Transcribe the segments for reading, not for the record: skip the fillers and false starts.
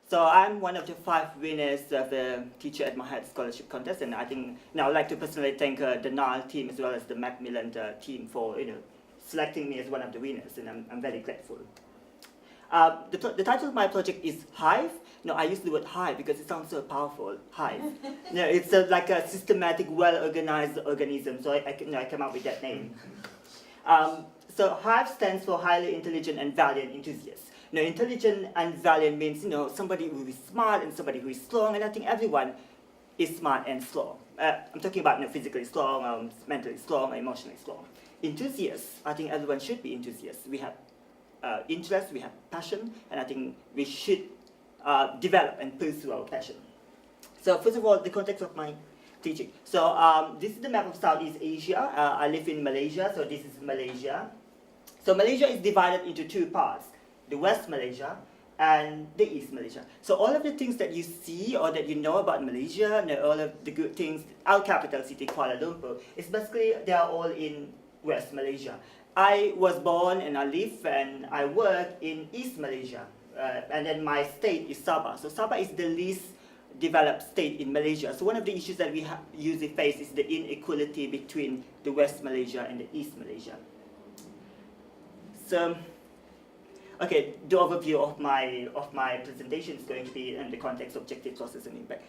So I'm one of the 5 winners of the Teacher at My Heart Scholarship Contest, and I think I'd like to personally thank the NILE team as well as the Macmillan team for selecting me as one of the winners, and I'm very grateful. The title of my project is Hive. I use the word hive because it sounds so powerful. Hive. It's like a systematic, well-organized organism, so I came up with that name. So Hive stands for Highly Intelligent and Valiant Enthusiast. Intelligent and valiant means somebody who is smart and somebody who is strong, and I think everyone is smart and strong. I'm talking about physically strong, mentally strong, emotionally strong. Enthusiasts, I think everyone should be enthusiasts. We have interest, we have passion, and I think we should develop and pursue our passion. So first of all, the context of my teaching. So this is the map of Southeast Asia. I live in Malaysia, so this is Malaysia. So Malaysia is divided into 2 parts. The West Malaysia and the East Malaysia. So all of the things that you see or that you know about Malaysia, all of the good things, our capital city, Kuala Lumpur, is basically, they are all in West Malaysia. I was born and I live and I work in East Malaysia. And then my state is Sabah. So Sabah is the least developed state in Malaysia. So one of the issues that we usually face is the inequality between the West Malaysia and the East Malaysia. So, okay, the overview of my presentation is going to be in the context, objective, process, and impact.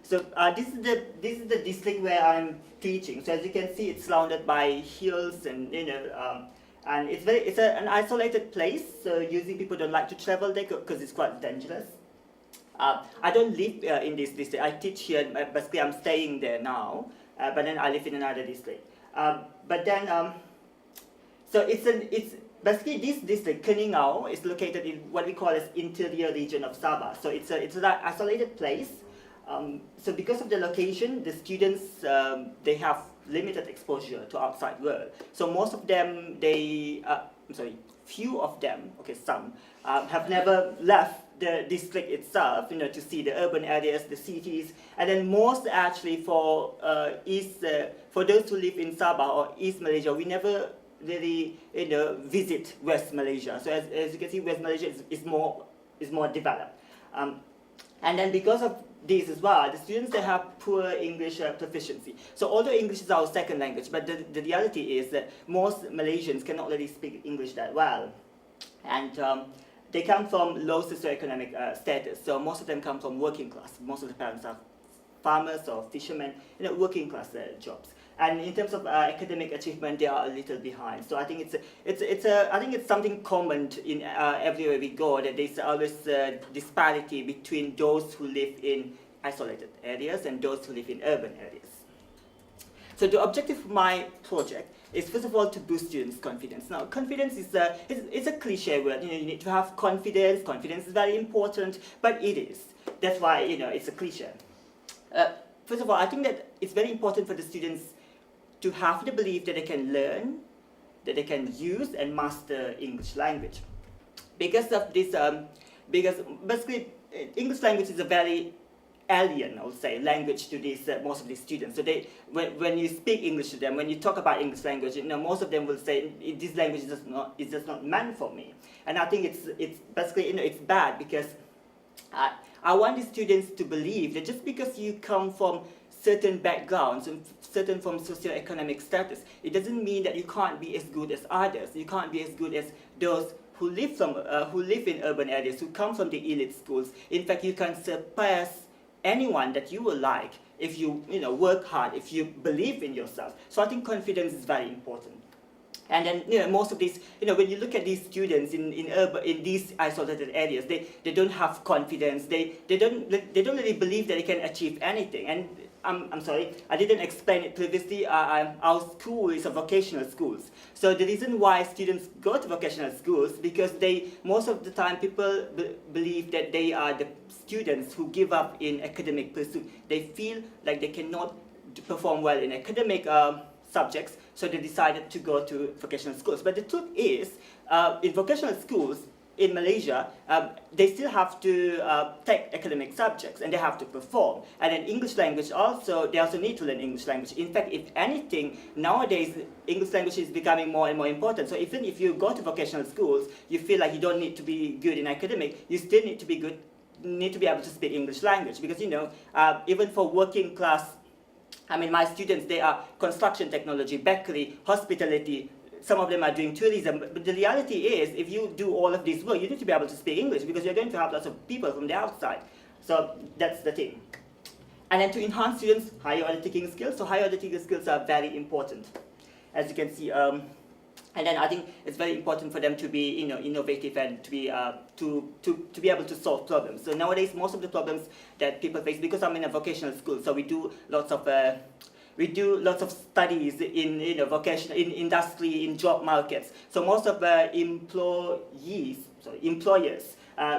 So this is the district where I'm teaching. So as you can see, it's surrounded by hills and and it's an isolated place. So usually people don't like to travel there because it's quite dangerous. I don't live in this district. I teach here. Basically, I'm staying there now. But then I live in another district. So it's basically this district, Keningau, is located in what we call as interior region of Sabah. So it's an isolated place. So because of the location, the students they have limited exposure to outside world. So most of them, few of them, okay, some have never left the district itself, to see the urban areas, the cities, and then most actually for those who live in Sabah or East Malaysia, we never really visit West Malaysia. So as you can see, West Malaysia is more developed, and then because of this as well, the students, they have poor English proficiency. So although English is our second language, but the reality is that most Malaysians cannot really speak English that well, and they come from low socioeconomic status. So most of them come from working class. Most of the parents are farmers or fishermen, working class jobs. And in terms of academic achievement, they are a little behind. So I think it's something common in everywhere we go, that there's always a disparity between those who live in isolated areas and those who live in urban areas. So the objective of my project is, first of all, to boost students' confidence. Now, confidence is a cliche word. You need to have confidence. Confidence is very important, but it is. That's why it's a cliche. First of all, I think that it's very important for the students to have the belief that they can learn, that they can use and master English language. Because of this, because basically English language is a very alien, I would say, language to these most of these students. So when you speak English to them, when you talk about English language, most of them will say this language is just not meant for me. And I think it's basically it's bad, because I want the students to believe that just because you come from certain backgrounds and certain from socioeconomic status, it doesn't mean that you can't be as good as others. You can't be as good as those who live in urban areas, who come from the elite schools. In fact, you can surpass anyone that you will like if you work hard, if you believe in yourself. So I think confidence is very important. And then most of these, when you look at these students in these isolated areas, they don't have confidence. They don't really believe that they can achieve anything. And I'm sorry, I didn't explain it previously. Our school is a vocational schools. So the reason why students go to vocational schools, because most of the time people believe that they are the students who give up in academic pursuit. They feel like they cannot perform well in academic subjects, so they decided to go to vocational schools. But the truth is, in vocational schools, in Malaysia, they still have to take academic subjects and they have to perform. And then English language also, they also need to learn English language. In fact, if anything, nowadays English language is becoming more and more important. So even if you go to vocational schools, you feel like you don't need to be good in academic, you still need to be good, need to be able to speak English language. Because even for working class, I mean, my students, they are construction technology, bakery, hospitality. Some of them are doing tourism, but the reality is, if you do all of this work, you need to be able to speak English because you're going to have lots of people from the outside. So that's the thing. And then to enhance students' higher order thinking skills, so higher order thinking skills are very important, as you can see. And then I think it's very important for them to be, innovative and to be able to solve problems. So nowadays, most of the problems that people face, because I'm in a vocational school, so we do lots of studies in vocational, in industry, in job markets. So most of the employers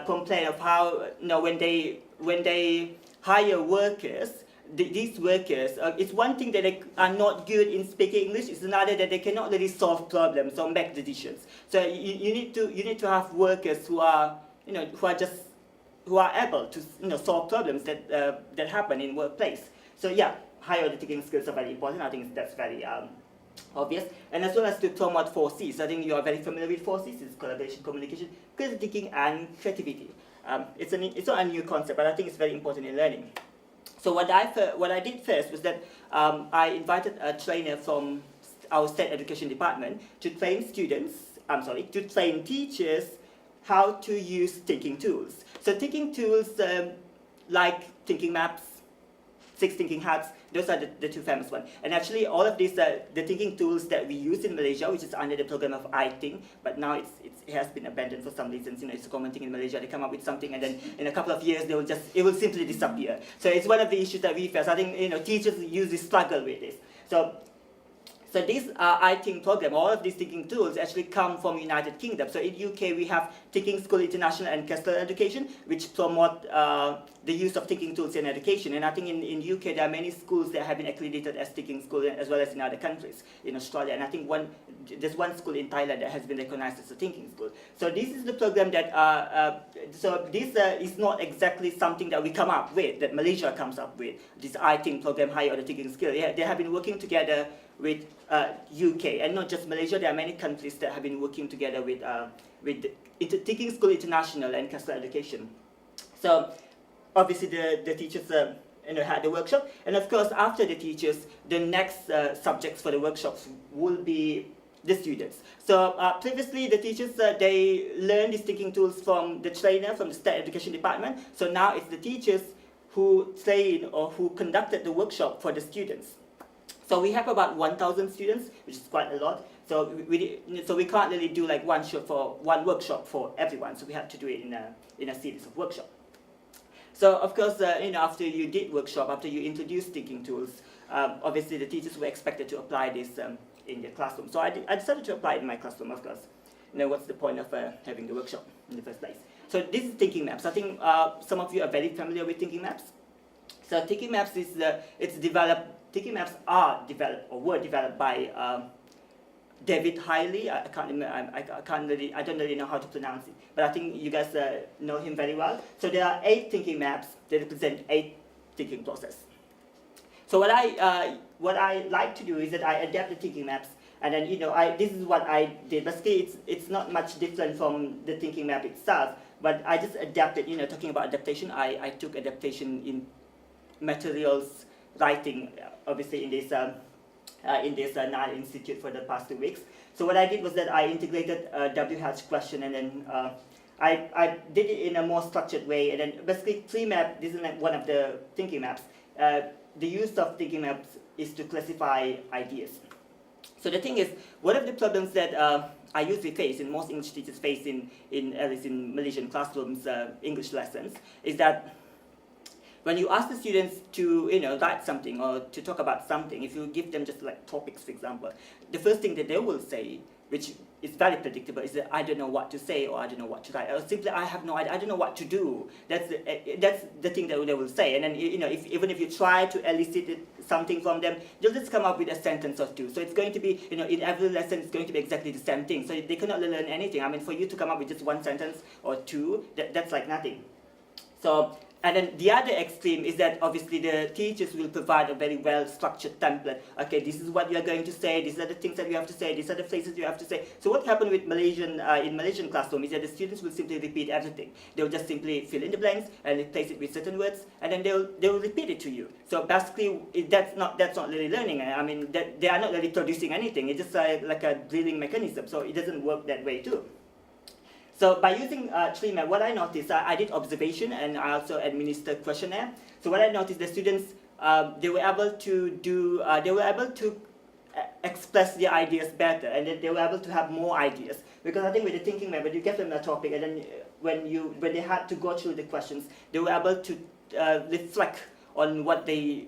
complain of how when they hire workers, these workers, it's one thing that they are not good in speaking English. It's another that they cannot really solve problems or make decisions. So you need to have workers who are who are able to solve problems that happen in workplace. So yeah. Higher order thinking skills are very important. I think that's very obvious. And as well as to promote 4Cs. I think you are very familiar with 4Cs. It's collaboration, communication, critical thinking, and creativity. It's not a new concept, but I think it's very important in learning. So what I did first was that I invited a trainer from our state education department to train teachers how to use thinking tools. So thinking tools like thinking maps, 6 thinking hats, those are the 2 famous ones. And actually all of these are the thinking tools that we use in Malaysia, which is under the program of I Think, but now it has been abandoned for some reasons. It's a common thing in Malaysia. They come up with something and then in a couple of years it will simply disappear. So it's one of the issues that we face. I think teachers usually struggle with this. So this I Think program, all of these thinking tools actually come from United Kingdom. So in UK we have Thinking School International and Kessler Education, which promote the use of thinking tools in education. And I think in UK there are many schools that have been accredited as thinking school, as well as in other countries, in Australia. And I think there's one school in Thailand that has been recognized as a thinking school. So this is the program that, this is not exactly something that we come up with, that Malaysia comes up with, this I Think program, higher order thinking skill. Yeah, they have been working together with UK, and not just Malaysia. There are many countries that have been working together with Thinking School International and Kessler Education. So obviously the teachers had the workshop, and of course after the teachers, the next subjects for the workshops will be the students. So previously the teachers, they learned these thinking tools from the trainer from the state education department. So now it's the teachers who train or who conducted the workshop for the students. So we have about 1,000 students, which is quite a lot. So we can't really do like one workshop for everyone. So we have to do it in a series of workshops. So of course, after you did workshop, after you introduced thinking tools, obviously the teachers were expected to apply this in their classroom. So I decided to apply it in my classroom, of course. What's the point of having the workshop in the first place? So this is thinking maps. I think some of you are very familiar with thinking maps. So thinking maps is Thinking maps are developed or were developed by David Hiley. I don't really know how to pronounce it, but I think you guys know him very well. So there are 8 thinking maps that represent 8 thinking processes. So what I like to do is that I adapt the thinking maps, and then this is what I did. Basically, it's not much different from the thinking map itself, but I just adapted. Talking about adaptation, I took adaptation in materials writing, obviously in this NILE Institute for the past 2 weeks. So what I did was that I integrated a WH question, and then I did it in a more structured way. And then basically 3 map, this is one of the thinking maps. The use of thinking maps is to classify ideas. So the thing is, one of the problems that I usually face, and most English teachers face at least in Malaysian classrooms, English lessons, is that when you ask the students to write something or to talk about something, if you give them just like topics, for example, the first thing that they will say, which it's very predictable. It's that I don't know what to say, or I don't know what to write, or simply I have no idea, I don't know what to do. That's the thing that they will say. And then, you know, even if you try to elicit something from them, they'll just come up with a sentence or two. So it's going to be, you know, in every lesson it's going to be exactly the same thing. So they cannot learn anything. I mean, for you to come up with just one sentence or two, that's like nothing. So, and then the other extreme is that obviously the teachers will provide a very well-structured template. Okay, this is what you are going to say, these are the things that you have to say, these are the phrases you have to say. So what happened with in Malaysian classroom is that the students will simply repeat everything. They'll just simply fill in the blanks and replace it with certain words, and then they'll repeat it to you. So basically, that's not really learning. I mean, they are not really producing anything. It's just like a drilling mechanism. So it doesn't work that way too. So by using TreeMap, what I noticed, I did observation and I also administered questionnaire. So what I noticed, the students, they were able to express their ideas better, and they were able to have more ideas. Because I think with the thinking map, when you give them a topic, and then when they had to go through the questions, they were able to reflect on what they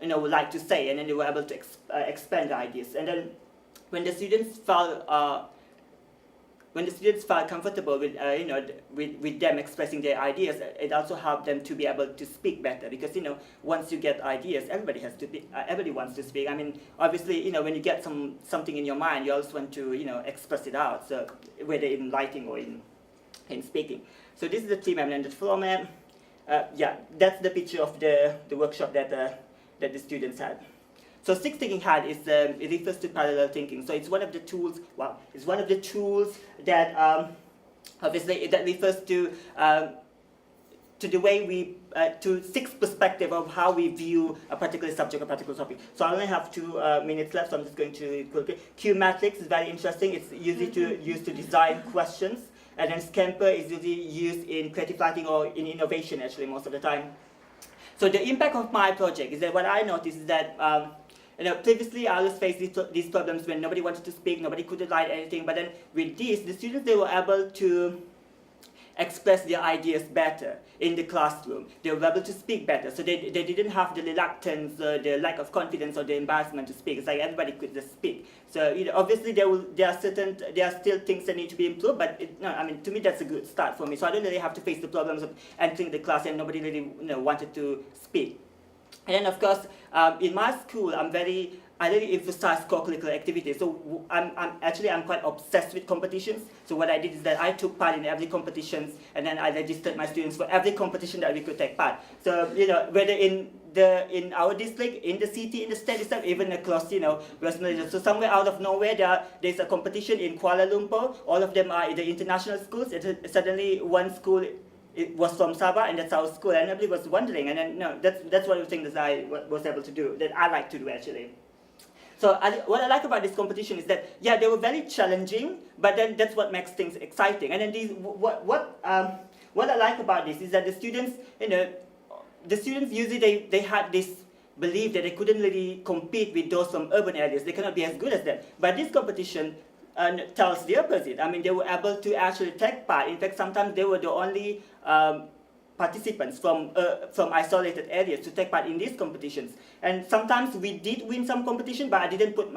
would like to say, and then they were able to expand the ideas. And then when the students felt comfortable with with them expressing their ideas, it also helped them to be able to speak better, because once you get ideas, everybody wants to speak. I mean, obviously, when you get something in your mind, you also want to express it out. So whether in writing or in speaking. So this is the TreeMap and the flow map. Yeah, that's the picture of the workshop that the students had. So six thinking hat is it refers to parallel thinking. So it's one of the tools. Wow, it's one of the tools that obviously that refers to the way to six perspective of how we view a particular subject or particular topic. So I only have 2 minutes left, so I'm just going to quickly. Q matrix is very interesting. It's usually used to design questions, and then Scamper is usually used in creative writing or in innovation actually most of the time. So the impact of my project is that what I noticed is that previously I always faced these problems when nobody wanted to speak, nobody could write anything, but then with this, the students, they were able to express their ideas better in the classroom. They were able to speak better, so they didn't have the reluctance, the lack of confidence, or the embarrassment to speak. It's like everybody could just speak. So obviously there are still things that need to be improved, but to me that's a good start for me. So I don't really have to face the problems of entering the class and nobody really wanted to speak. And then of course, in my school, I really emphasize co-curricular activities. So I'm quite obsessed with competitions. So what I did is that I took part in every competitions, and then I registered my students for every competition that we could take part. So whether in our district, in the city, in the state itself, even across West Malaysia. So somewhere out of nowhere, there's a competition in Kuala Lumpur. All of them are the international schools. Suddenly one school. It was from Sabah, and that's our school, and everybody was wondering, and then that's one of the things that I was able to do, that I like to do actually. So what I like about this competition is that, yeah, they were very challenging, but then that's what makes things exciting. And then what I like about this is that the students usually they had this belief that they couldn't really compete with those from urban areas. They cannot be as good as them. But this competition tells the opposite. I mean, they were able to actually take part. In fact, sometimes they were the only participants from isolated areas to take part in these competitions. And sometimes we did win some competition, but I didn't put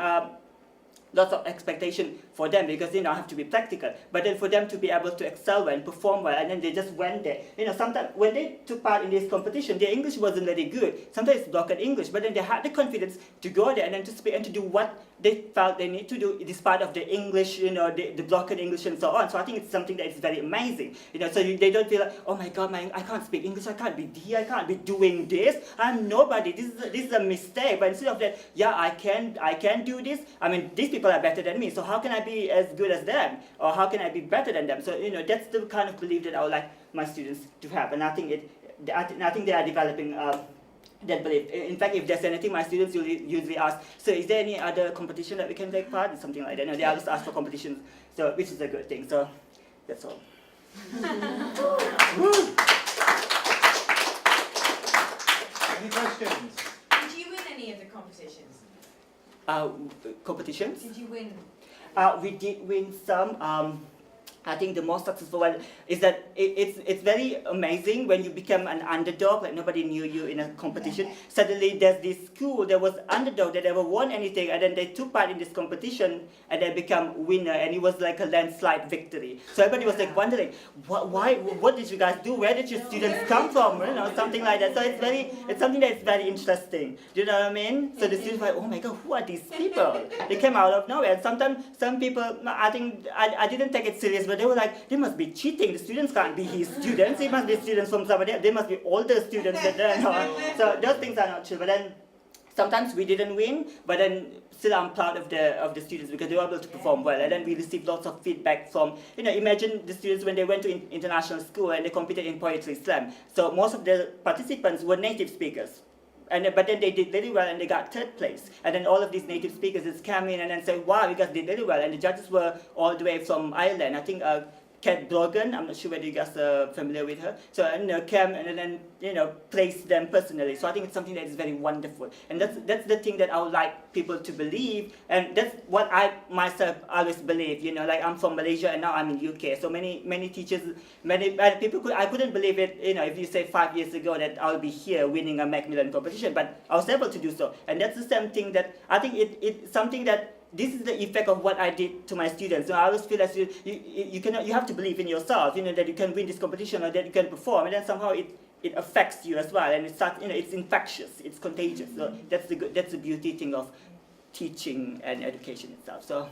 lots of expectation for them, because I have to be practical. But then for them to be able to excel well and perform well, and then they just went there. Sometimes when they took part in this competition, their English wasn't very good. Sometimes it's broken English, but then they had the confidence to go there and then to speak and to do what they felt they need to do despite of the English, the broken English and so on. So I think it's something that is very amazing. So they don't feel like, oh my God, I can't speak English, I can't be here, I can't be doing this, I'm nobody, this is a mistake. But instead of that, yeah, I can do this. I mean, these people are better than me, so how can I be as good as them? Or how can I be better than them? So that's the kind of belief that I would like my students to have, and I think they are developing that belief. In fact, if there's anything, my students usually ask, so is there any other competition that we can take part in? Something like that. They always ask for competitions, so which is a good thing. So that's all. Any questions? Did you win any of the competitions? Competitions? Did you win? We did win some. I think the most successful one is that it's very amazing when you become an underdog, like nobody knew you in a competition. Suddenly there's this school that was underdog that never won anything, and then they took part in this competition and they become winner, and it was like a landslide victory. So everybody was like wondering, what did you guys do? Where did your students come from? You know, something like that. So it's something that's very interesting. Do you know what I mean? So the students were like, oh my God, who are these people? They came out of nowhere. And sometimes some people, I think I didn't take it serious, but they were like, they must be cheating. The students can't be his students. They must be students from somebody else. They must be older students. So those things are not true. But then sometimes we didn't win, but then still I'm proud of the students because they were able to perform well. And then we received lots of feedback from, imagine the students when they went to international school and they competed in poetry slam. So most of the participants were native speakers. But then they did very well and they got third place. And then all of these native speakers just came in and then said, wow, you guys did very well. And the judges were all the way from Ireland. I think Kat Brogan, I'm not sure whether you guys are familiar with her. So, came and then, praised them personally. So I think it's something that is very wonderful. And that's the thing that I would like people to believe. And that's what I myself always believe, like I'm from Malaysia and now I'm in UK. So many teachers, many people, I couldn't believe it, if you say 5 years ago that I'll be here winning a Macmillan competition, but I was able to do so. And that's the same thing that, I think it's something that, this is the effect of what I did to my students. So I always feel as you have to believe in yourself, that you can win this competition or that you can perform, and then somehow it affects you as well, and it starts, it's infectious, it's contagious. So that's the beauty thing of teaching and education itself. So.